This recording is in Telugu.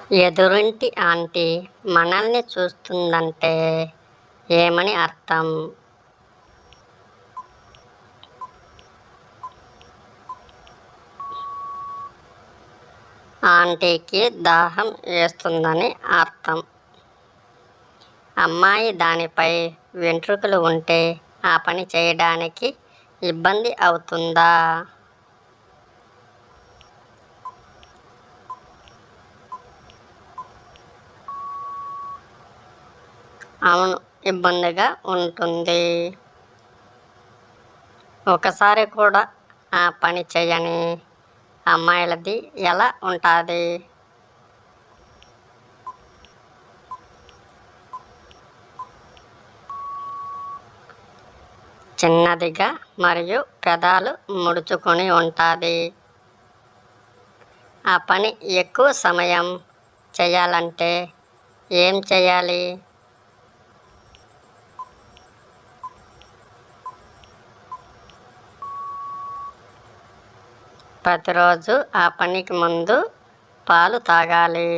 ఎదురింటి ఆంటీ మనల్ని చూస్తుందంటే ఏమని అర్థం? ఆంటీకి దాహం వేస్తుందని అర్థం. అమ్మాయి దానిపై వెంట్రుకలు ఉంటే ఆ పని చేయడానికి ఇబ్బంది అవుతుందా? అవును, ఇబ్బందిగా ఉంటుంది. ఒకసారి కూడా ఆ పని చేయని అమ్మాయిలది ఎలా ఉంటుంది? చిన్నదిగా మరియు పెదాలు ముడుచుకొని ఉంటుంది. ఆ పని ఎక్కువ సమయం చేయాలంటే ఏం చేయాలి? ప్రతిరోజు ఆ పనికి ముందు పాలు తాగాలి.